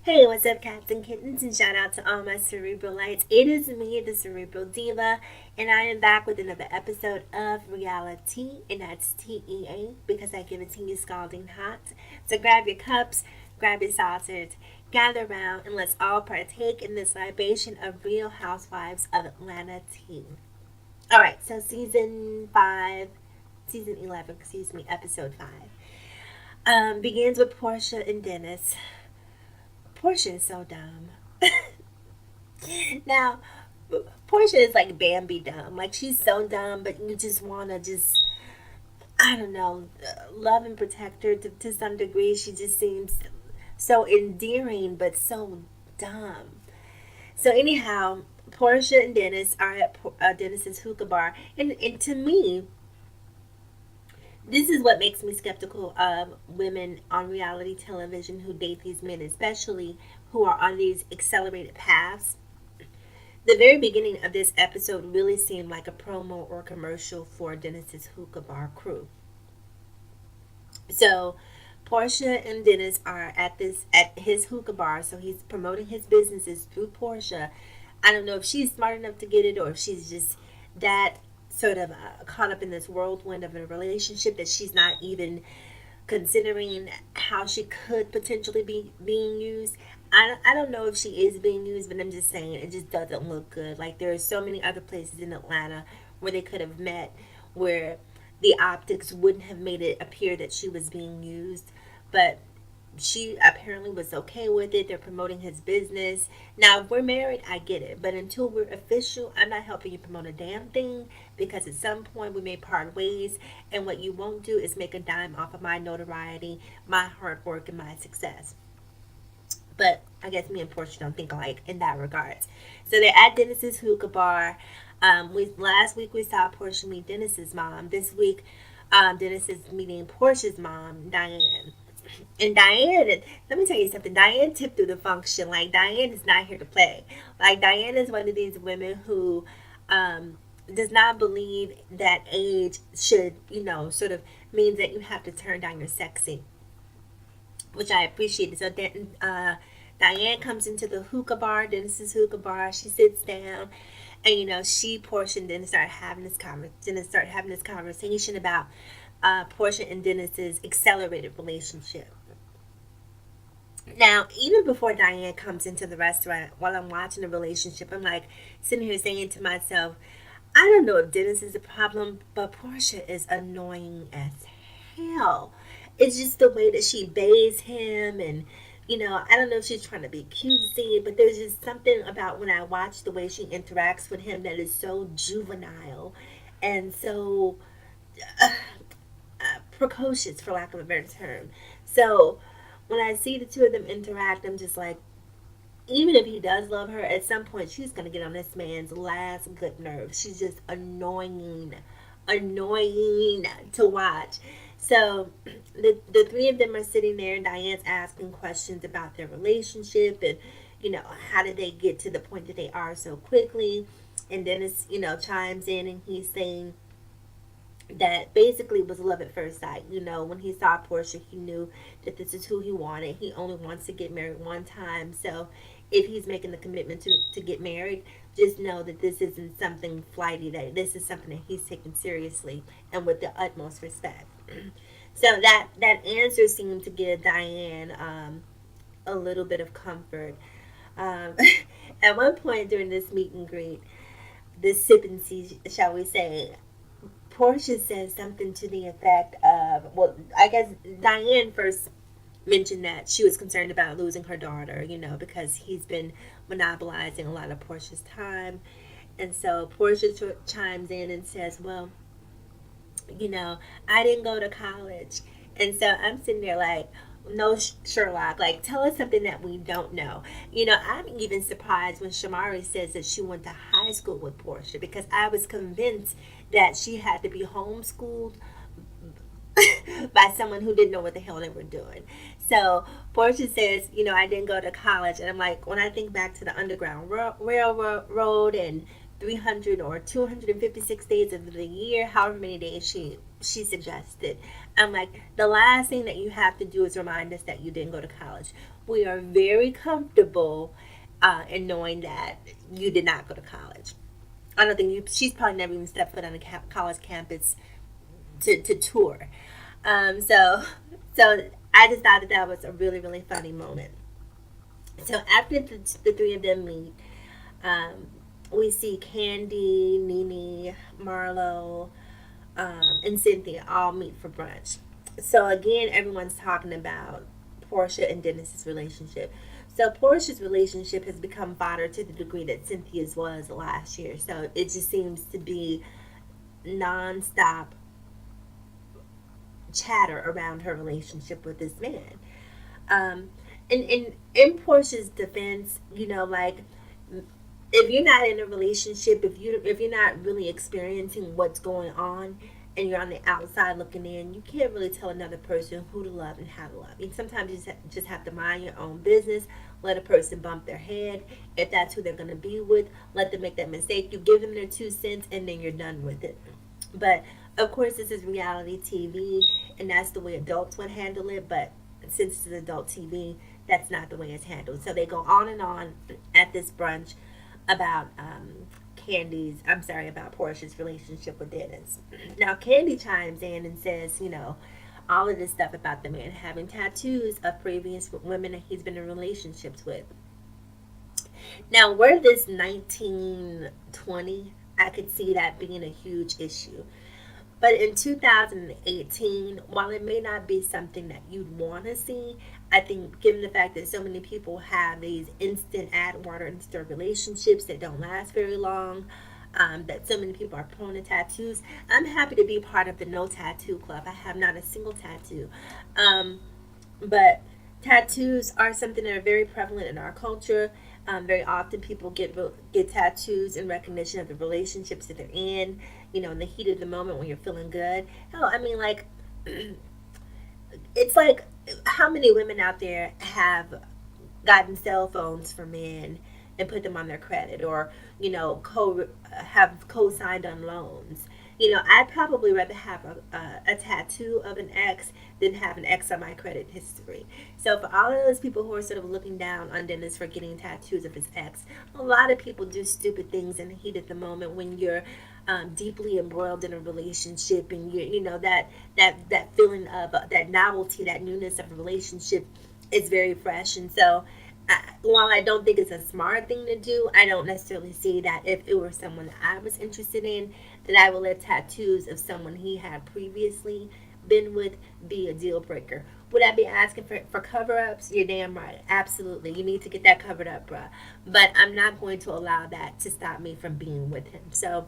Hey, what's up, cats and kittens? And shout out to all my cerebral lights. It is me, the Cerebral Diva, and I am back with another episode of Reality, and that's TEA because I give it to you scalding hot. So grab your cups, grab your saucers, gather around, and let's all partake in this libation of Real Housewives of Atlanta tea. All right, so season 11, episode 5, begins with Portia and Dennis. Portia is so dumb. Now, Portia is like Bambi dumb. Like, she's so dumb, but you just want to I don't know, love and protect her to some degree. She just seems so endearing, but so dumb. So, anyhow, Portia and Dennis are at Dennis's hookah bar. And to me, this is what makes me skeptical of women on reality television who date these men, especially who are on these accelerated paths. The very beginning of this episode really seemed like a promo or commercial for Dennis's hookah bar crew. So Portia and Dennis are at his hookah bar, so he's promoting his businesses through Portia. I don't know if she's smart enough to get it or if she's just that sort of caught up in this whirlwind of a relationship that she's not even considering how she could potentially be being used. I don't know if she is being used, but I'm just saying it just doesn't look good. Like, there are so many other places in Atlanta where they could have met, where the optics wouldn't have made it appear that she was being used. But she apparently was okay with it. They're promoting his business. Now, if we're married, I get it. But until we're official, I'm not helping you promote a damn thing because at some point we may part ways. And what you won't do is make a dime off of my notoriety, my hard work, and my success. But I guess me and Portia don't think alike in that regards. So they're at Dennis's hookah bar. Last week we saw Portia meet Dennis's mom. This week, Dennis is meeting Portia's mom, Diane. And Diane, let me tell you something. Diane tipped through the function. Like, Diane is not here to play. Like, Diane is one of these women who does not believe that age should, sort of means that you have to turn down your sexy, which I appreciate. So then, Diane comes into the hookah bar, Dennis's hookah bar. She sits down, and she, Portia, and Dennis start having this conversation about Portia and Dennis's accelerated relationship. Now, even before Diane comes into the restaurant, while I'm watching the relationship, I'm like sitting here saying to myself, I don't know if Dennis is a problem, but Portia is annoying as hell. It's just the way that she bathes him, and I don't know if she's trying to be cutesy, but there's just something about when I watch the way she interacts with him that is so juvenile and so precocious, for lack of a better term. So when I see the two of them interact, I'm just like, even if he does love her, at some point she's gonna get on this man's last good nerve. She's just annoying to watch. So the three of them are sitting there, and Diane's asking questions about their relationship and how did they get to the point that they are so quickly. And Dennis chimes in, and he's saying that basically was love at first sight. When he saw Portia, he knew that this is who he wanted. He only wants to get married one time. So if he's making the commitment to get married, just know that this isn't something flighty, that this is something that he's taking seriously and with the utmost respect. So that answer seemed to give Diane a little bit of comfort. Um, at one point during this meet and greet, this sip and see, shall we say, Portia says something to the effect of, well, I guess Diane first mentioned that she was concerned about losing her daughter, because he's been monopolizing a lot of Portia's time. And so Portia chimes in and says, well, I didn't go to college. And so I'm sitting there like, no, Sherlock, like, tell us something that we don't know. I'm even surprised when Shamari says that she went to high school with Portia, because I was convinced that she had to be homeschooled by someone who didn't know what the hell they were doing. So Portia says, I didn't go to college. And I'm like, when I think back to the Underground Railroad and 300 or 256 days of the year, however many days she suggested, I'm like, the last thing that you have to do is remind us that you didn't go to college. we are very comfortable in knowing that you did not go to college. I don't think she's probably never even stepped foot on a college campus to tour. So I just thought that that was a really, really funny moment. So after the three of them meet, um, we see Candy, Nene, Marlo, and Cynthia all meet for brunch. So again, everyone's talking about Portia and Dennis's relationship. So Portia's relationship has become fodder to the degree that Cynthia's was last year. So it just seems to be nonstop chatter around her relationship with this man. In Portia's defense, like if you're not in a relationship, if you're not really experiencing what's going on, and you're on the outside looking in, you can't really tell another person who to love and how to love. And sometimes you just have to mind your own business. Let a person bump their head. If that's who they're going to be with, let them make that mistake. You give them their 2 cents, and then you're done with it. But of course, this is reality TV, and that's the way adults would handle it. But since it's adult TV, that's not the way it's handled. So they go on and on at this brunch about about Portia's relationship with Dennis. Now Candy chimes in and says, all of this stuff about the man having tattoos of previous women that he's been in relationships with. Now, were this 1920, I could see that being a huge issue. But in 2018, while it may not be something that you'd want to see, I think given the fact that so many people have these instant add water and stir relationships that don't last very long, that so many people are prone to tattoos, I'm happy to be part of the no tattoo club. I have not a single tattoo. But tattoos are something that are very prevalent in our culture. Very often people get tattoos in recognition of the relationships that they're in the heat of the moment when you're feeling good. Hell, I mean, like, it's like how many women out there have gotten cell phones for men and put them on their credit, or have co-signed on loans. I'd probably rather have a tattoo of an ex than have an ex on my credit history. So for all of those people who are sort of looking down on Dennis for getting tattoos of his ex, a lot of people do stupid things in the heat of the moment when you're deeply embroiled in a relationship, and that feeling of that novelty, that newness of a relationship is very fresh. And so while I don't think it's a smart thing to do, I don't necessarily see that if it were someone that I was interested in, that I would let tattoos of someone he had previously been with be a deal breaker. Would I be asking for cover ups? You're damn right. Absolutely. You need to get that covered up, bruh. But I'm not going to allow that to stop me from being with him. So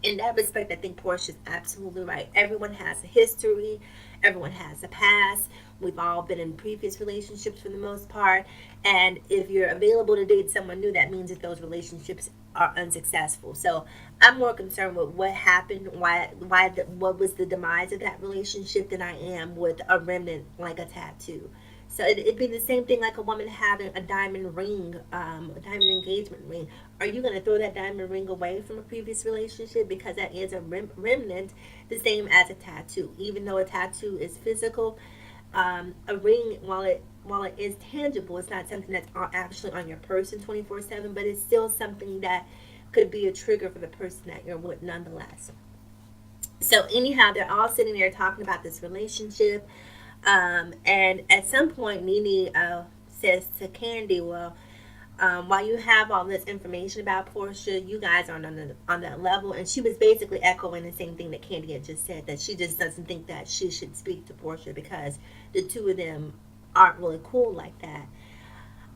in that respect, I think Portia's absolutely right. Everyone has a history. Everyone has a past. We've all been in previous relationships for the most part. And if you're available to date someone new, that means that those relationships are unsuccessful. So I'm more concerned with what happened, what was the demise of that relationship, than I am with a remnant like a tattoo. So it'd be the same thing like a woman having a diamond ring, a diamond engagement ring. Are you going to throw that diamond ring away from a previous relationship because that is a remnant, the same as a tattoo? Even though a tattoo is physical, a ring, while it is tangible, it's not something that's actually on your person 24/7, but it's still something that could be a trigger for the person that you're with nonetheless. So anyhow, they're all sitting there talking about this relationship. And at some point, Nene says to Candy, well, while you have all this information about Portia, you guys aren't on that level. And she was basically echoing the same thing that Candy had just said, that she just doesn't think that she should speak to Portia because the two of them aren't really cool like that.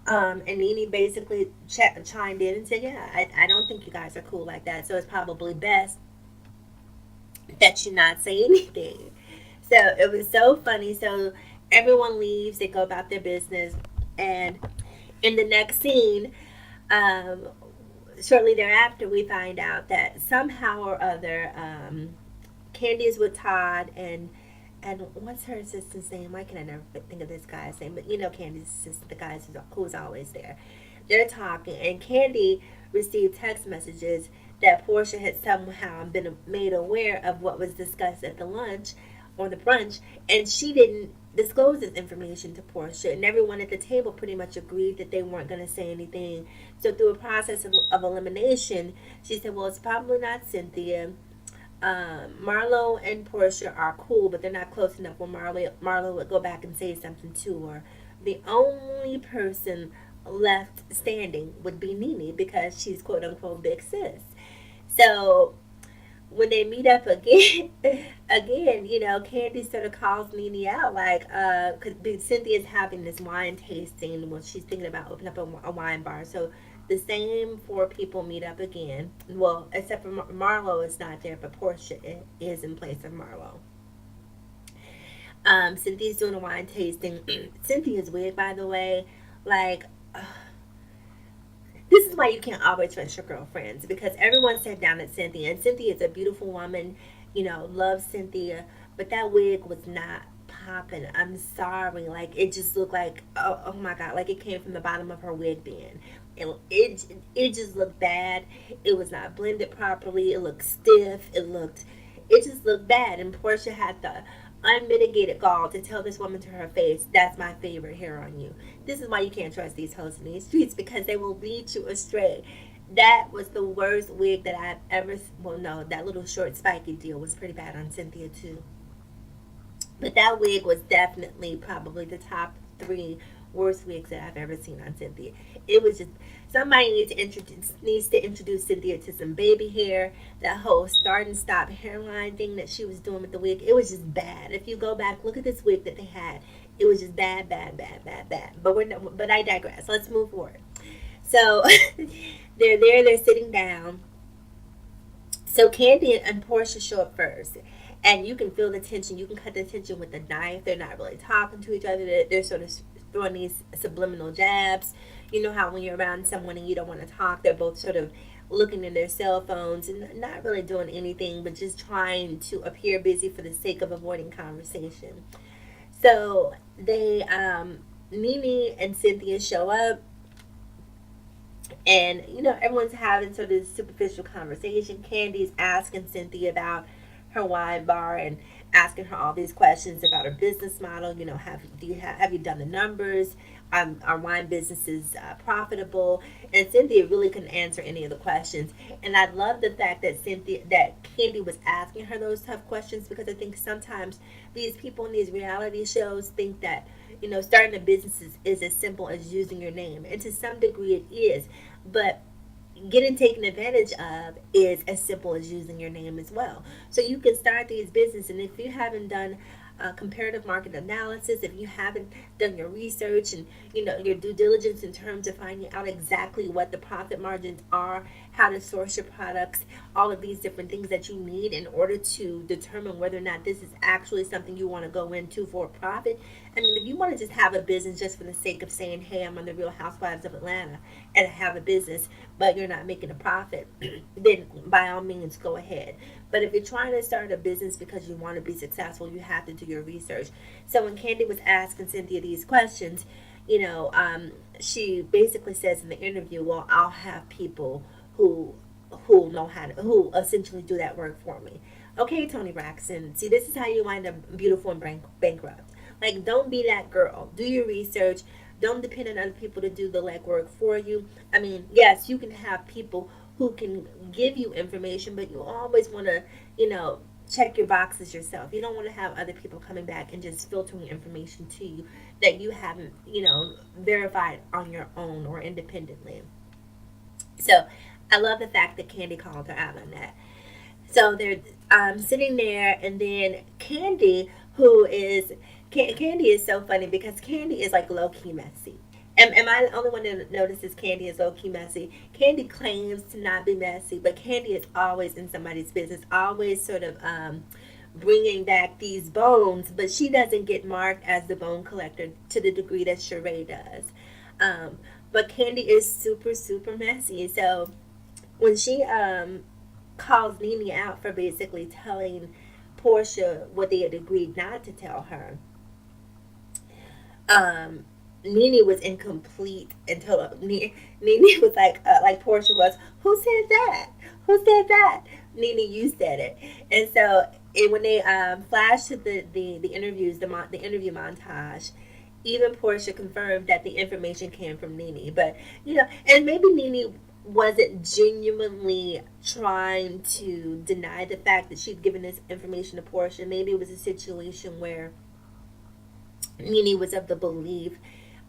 And Nene basically chimed in and said, yeah, I don't think you guys are cool like that. So it's probably best that you not say anything. So it was so funny. So everyone leaves, they go about their business, and in the next scene, um, shortly thereafter, we find out that somehow or other, Candy is with Todd, and what's her assistant's name? Why can I never think of this guy's name? But Candy's assistant, the guy who's always there. They're talking, and Candy received text messages that Portia had somehow been made aware of what was discussed at the lunch or the brunch, and she didn't disclose this information to Portia, and everyone at the table pretty much agreed that they weren't going to say anything. So through a process of elimination, she said, well, it's probably not Cynthia. Marlo and Portia are cool, but they're not close enough where Marlo would go back and say something to her. The only person left standing would be Nene because she's quote unquote big sis. So when they meet up again, Candy sort of calls Nene out, like, because Cynthia's having this wine tasting. Well, she's thinking about opening up a wine bar. So the same four people meet up again. Well, except for Marlo is not there, but Portia is in place of Marlo. Cynthia's doing a wine tasting. Cynthia's wig, by the way, like, this is why you can't always trust your girlfriends, because everyone sat down at Cynthia, and Cynthia is a beautiful woman, loves Cynthia, but that wig was not popping. I'm sorry, like it just looked like, oh my god, like it came from the bottom of her wig bin. It just looked bad. It was not blended properly. It looked stiff. It just looked bad. And Portia had the unmitigated gall to tell this woman to her face, "That's my favorite hair on you." This is why you can't trust these hoes in these streets, because they will lead you astray. That was the worst wig that I've ever. Well, no, that little short spiky deal was pretty bad on Cynthia too. But that wig was definitely probably the top three worst wigs that I've ever seen on Cynthia. It was just, somebody needs to introduce Cynthia to some baby hair. That whole start and stop hairline thing that she was doing with the wig, it was just bad. If you go back, look at this wig that they had. It was just bad, bad, bad, bad, bad. But I digress. Let's move forward. So they're there. They're sitting down. So Candy and Portia show up first. And you can feel the tension. You can cut the tension with a knife. They're not really talking to each other. They're sort of throwing these subliminal jabs. You know how when you're around someone and you don't want to talk, they're both sort of looking in their cell phones and not really doing anything, but just trying to appear busy for the sake of avoiding conversation. So Nene and Cynthia show up, and everyone's having sort of superficial conversation. Candy's asking Cynthia about her wine bar and asking her all these questions about her business model. Have you done the numbers? Our wine business is profitable, and Cynthia really couldn't answer any of the questions. And I love the fact that Candy was asking her those tough questions, because I think sometimes these people in these reality shows think that starting a business is as simple as using your name, and to some degree it is, but getting taken advantage of is as simple as using your name as well. So you can start these businesses, and if you haven't done comparative market analysis, if you haven't done your research and your due diligence in terms of finding out exactly what the profit margins are, how to source your products, all of these different things that you need in order to determine whether or not this is actually something you want to go into for a profit. I mean, if you want to just have a business just for the sake of saying, hey, I'm on the Real Housewives of Atlanta and have a business, but you're not making a profit, then by all means go ahead. But if you're trying to start a business because you want to be successful, you have to do your research. So when Candy was asking Cynthia these questions, she basically says in the interview, well, I'll have people who who essentially do that work for me. Okay, Tony Braxton, see, this is how you wind up beautiful and bankrupt. Like, don't be that girl. Do your research. Don't depend on other people to do the legwork for you. I mean, yes, you can have people who can give you information, but you always want to, check your boxes yourself. You don't want to have other people coming back and just filtering information to you that you haven't, verified on your own or independently. So I love the fact that Candy called her out on that. So they're sitting there, and then Candy is so funny because Candy is like low key messy. Am I the only one that notices Candy is low key messy? Candy claims to not be messy, but Candy is always in somebody's business, always sort of bringing back these bones, but she doesn't get marked as the bone collector to the degree that Sheree does. But Candy is super, super messy. So when she calls Nene out for basically telling Portia what they had agreed not to tell her, Nene was incomplete until Nene was like Portia was, who said that? Who said that? Nene, you said it. And so and when they flash to the interviews, the interview montage, even Portia confirmed that the information came from Nene. But and maybe Nene wasn't genuinely trying to deny the fact that she'd given this information to Portia. Maybe it was a situation where Nene was of the belief,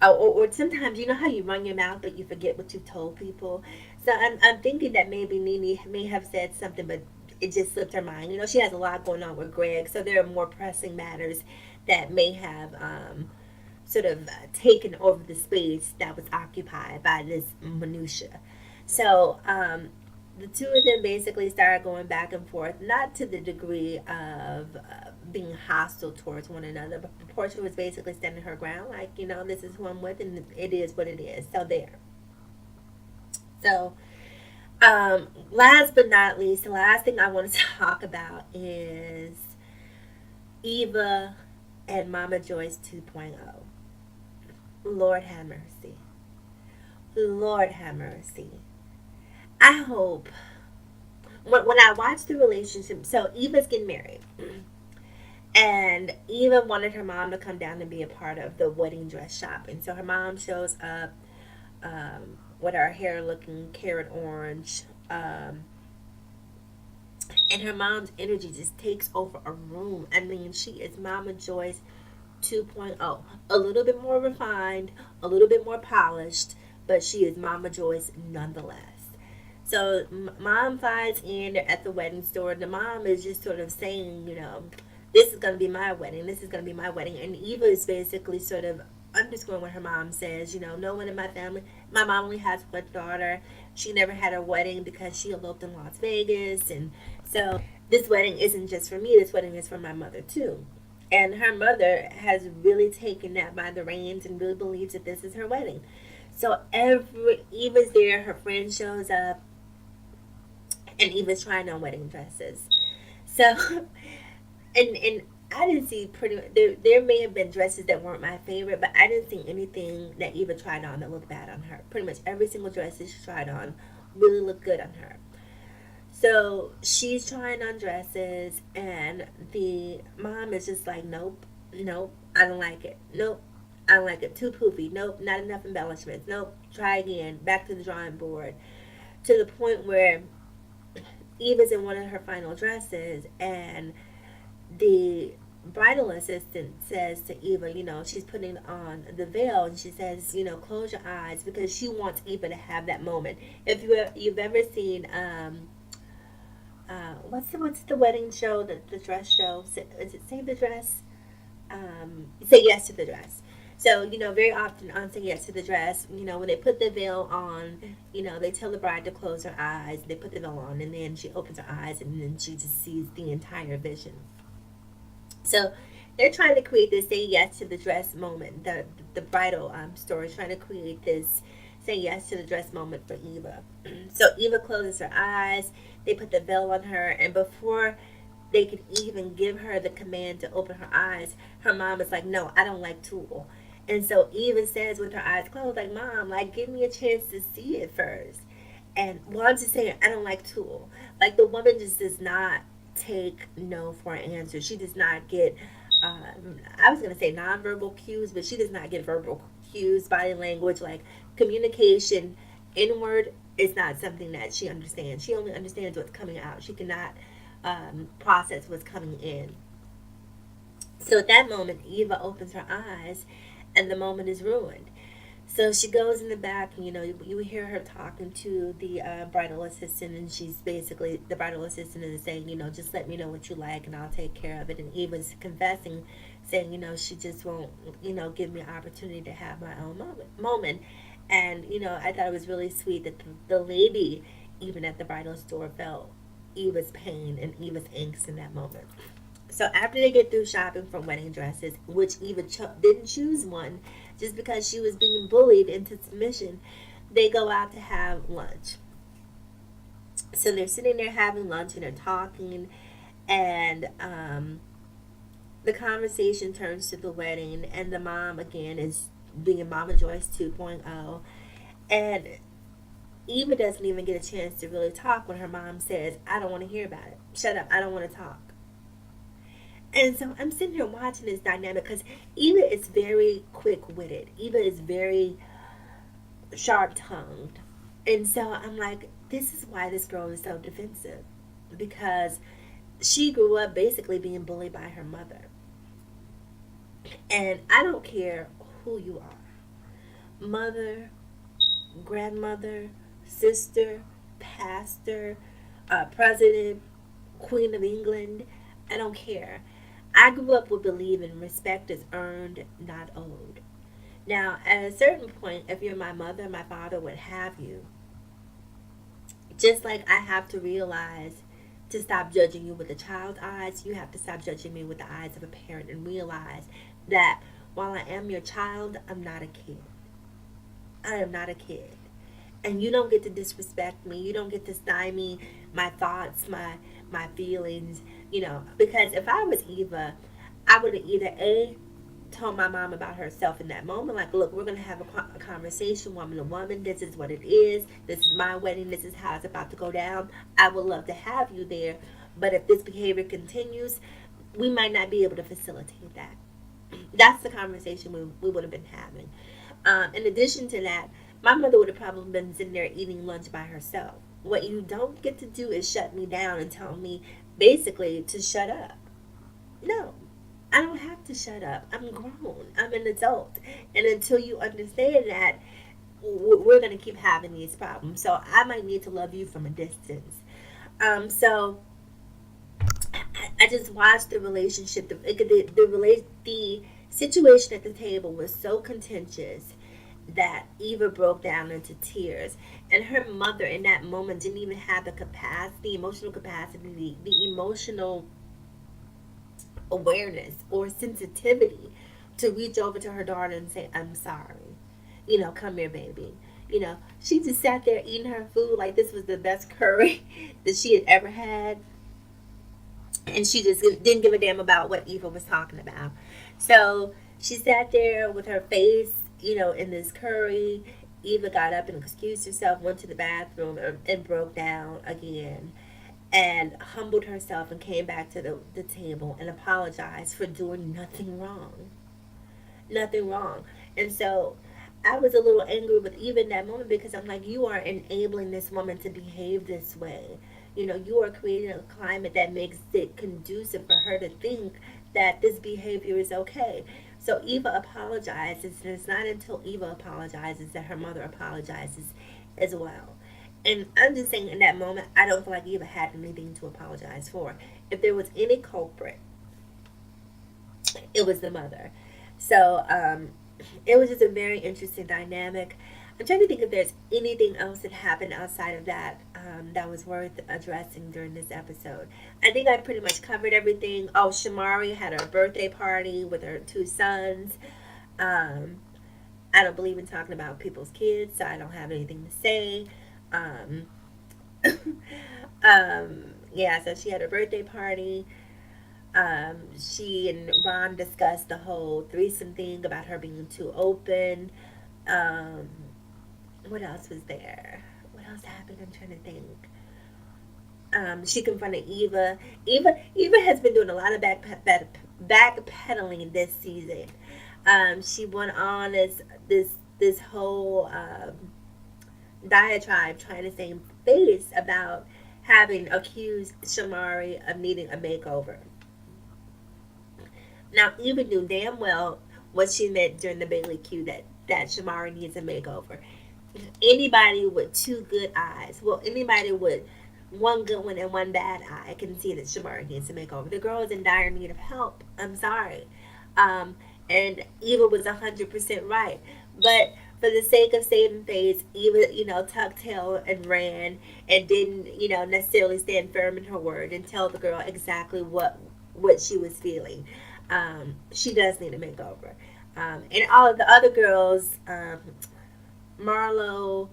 or sometimes you know how you run your mouth but you forget what you've told people. So I'm thinking that maybe Nene may have said something, but it just slipped her mind. She has a lot going on with Greg, so there are more pressing matters that may have sort of taken over the space that was occupied by this minutia. So the two of them basically started going back and forth, not to the degree of being hostile towards one another, but Portia was basically standing her ground, like, this is who I'm with, and it is what it is. So there. So, last but not least, the last thing I want to talk about is Eva and Mama Joyce 2.0. Lord have mercy. Lord have mercy. I hope when I watch the relationship, so Eva's getting married, and Eva wanted her mom to come down and be a part of the wedding dress shopping. So her mom shows up with her hair looking carrot orange, and her mom's energy just takes over a room. I mean, she is Mama Joyce 2.0, a little bit more refined, a little bit more polished, but she is Mama Joyce nonetheless. So mom flies in, they're at the wedding store. The mom is just sort of saying, this is going to be my wedding. This is going to be my wedding. And Eva is basically sort of underscoring what her mom says. No one in my family, my mom only has one daughter. She never had a wedding because she eloped in Las Vegas. And so this wedding isn't just for me. This wedding is for my mother too. And her mother has really taken that by the reins and really believes that this is her wedding. So Eva's there, her friend shows up, and Eva's trying on wedding dresses. So, and I didn't see there may have been dresses that weren't my favorite, but I didn't see anything that Eva tried on that looked bad on her. Pretty much every single dress that she tried on really looked good on her. So she's trying on dresses, and the mom is just like, nope, I don't like it. Nope, I don't like it. Too poofy. Nope, not enough embellishments. Nope, try again. Back to the drawing board. To the point where Eva's in one of her final dresses, and the bridal assistant says to Eva, she's putting on the veil, and she says, close your eyes, because she wants Eva to have that moment. If you've ever seen what's the wedding show, the dress show? Is it Save the Dress? Say Yes to the Dress. So, very often on Say Yes to the Dress, when they put the veil on, they tell the bride to close her eyes. They put the veil on, and then she opens her eyes, and then she just sees the entire vision. So they're trying to create this Say Yes to the Dress moment. The bridal store is trying to create this Say Yes to the Dress moment for Eva. So Eva closes her eyes. They put the veil on her, and before they could even give her the command to open her eyes, her mom is like, no, I don't like tulle. And so Eva says with her eyes closed, like, Mom, like, give me a chance to see it first. And, well, I'm just saying, I don't like tulle. Like, the woman just does not take no for an answer. She does not get, I was going to say nonverbal cues, but she does not get verbal cues, body language, like communication, inward is not something that she understands. She only understands what's coming out. She cannot process what's coming in. So at that moment, Eva opens her eyes, and the moment is ruined. So she goes in the back, and you hear her talking to the bridal assistant, and she's basically, the bridal assistant is saying, just let me know what you like, and I'll take care of it. And Eva's confessing, saying, she just won't, give me an opportunity to have my own moment. And, I thought it was really sweet that the lady, even at the bridal store, felt Eva's pain and Eva's angst in that moment. So after they get through shopping for wedding dresses, which Eva didn't choose one just because she was being bullied into submission, they go out to have lunch. So they're sitting there having lunch, and they're talking, and the conversation turns to the wedding, and the mom again is being Mama Joyce 2.0, and Eva doesn't even get a chance to really talk when her mom says, I don't want to hear about it. Shut up, I don't want to talk. And so I'm sitting here watching this dynamic because Eva is very quick witted. Eva is very sharp tongued. And so I'm like, this is why this girl is so defensive. Because she grew up basically being bullied by her mother. And I don't care who you are, mother, grandmother, sister, pastor, president, Queen of England. I don't care. I grew up with believing respect is earned, not owed. Now, at a certain point, if you're my mother, my father would have you. Just like I have to realize to stop judging you with a child's eyes, you have to stop judging me with the eyes of a parent and realize that while I am your child, I'm not a kid. I am not a kid. And you don't get to disrespect me. You don't get to stymie my thoughts, my feelings, because if I was Eva, I would have either told my mom about herself in that moment, like, look, we're going to have a conversation, woman to woman. This is what it is. This is my wedding. This is how it's about to go down. I would love to have you there. But if this behavior continues, we might not be able to facilitate that. That's the conversation we would have been having. In addition to that, my mother would have probably been sitting there eating lunch by herself. What you don't get to do is shut me down and tell me basically to shut up. No, I don't have to shut up. I'm grown. I'm an adult. And until you understand that, we're going to keep having these problems. So I might need to love you from a distance. So I just watched the relationship. The situation at the table was so contentious that Eva broke down into tears. And her mother in that moment didn't even have the capacity, emotional capacity, the emotional awareness or sensitivity to reach over to her daughter and say, I'm sorry. Come here, baby. She just sat there eating her food like this was the best curry that she had ever had. And she just didn't give a damn about what Eva was talking about. So she sat there with her face, in this curry. Eva got up and excused herself, went to the bathroom, and broke down again. And humbled herself and came back to the table and apologized for doing nothing wrong. Nothing wrong. And so I was a little angry with Eva in that moment because I'm like, you are enabling this woman to behave this way. You are creating a climate that makes it conducive for her to think that this behavior is okay. So Eva apologizes, and it's not until Eva apologizes that her mother apologizes as well. And I'm just saying, in that moment, I don't feel like Eva had anything to apologize for. If there was any culprit, it was the mother. So it was just a very interesting dynamic. I'm trying to think if there's anything else that happened outside of that that was worth addressing during this episode. I think I pretty much covered everything. Oh, Shamari had her birthday party with her two sons. Um, I don't believe in talking about people's kids, so I don't have anything to say. Um, yeah, so she had her birthday party. She and Ron discussed the whole threesome thing about her being too open. Um, what else was there? What else happened? I'm trying to think. She confronted Eva. Eva has been doing a lot of backpedaling this season. She went on this whole diatribe trying to save face about having accused Shamari of needing a makeover. Now, Eva knew damn well what she meant during the Bailey Q that Shamari needs a makeover. Anybody with two good eyes, well, anybody with one good one and one bad eye can see that Shamari needs a makeover. The girl is in dire need of help. I'm sorry. And Eva was 100% right. But for the sake of saving face, Eva, tucked tail and ran and didn't, necessarily stand firm in her word and tell the girl exactly what she was feeling. She does need a makeover. And all of the other girls, Marlo,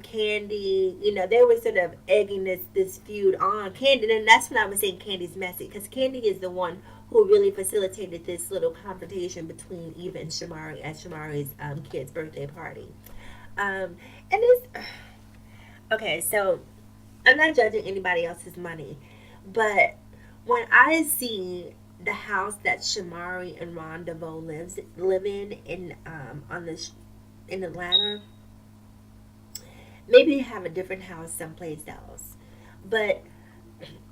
Candy, they were sort of egging this feud on Candy, and that's when I was saying Candy's messy, because Candy is the one who really facilitated this little confrontation between Eva and Shamari at Shamari's kid's birthday party. And it's okay. So I'm not judging anybody else's money, but when I see the house that Shamari and Ron DeVoe live in on the in Atlanta, maybe they have a different house someplace else. But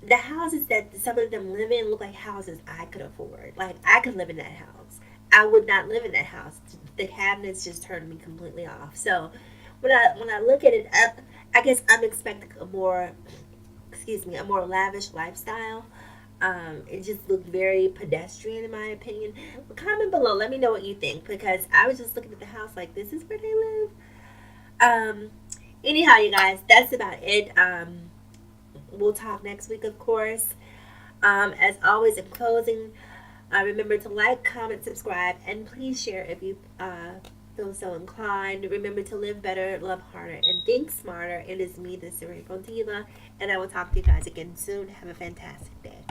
the houses that some of them live in look like houses I could afford. Like I could live in that house. I would not live in that house. The cabinets just turned me completely off. So when I look at it, I guess I'm expecting a more, excuse me, a more lavish lifestyle. It just looked very pedestrian in my opinion. But comment below. Let me know what you think because I was just looking at the house like this is where they live. Um, anyhow, you guys, that's about it. We'll talk next week, of course. As always, in closing, remember to like, comment, subscribe, and please share if you feel so inclined. Remember to live better, love harder, and think smarter. It is me, the Cerebral Diva, and I will talk to you guys again soon. Have a fantastic day.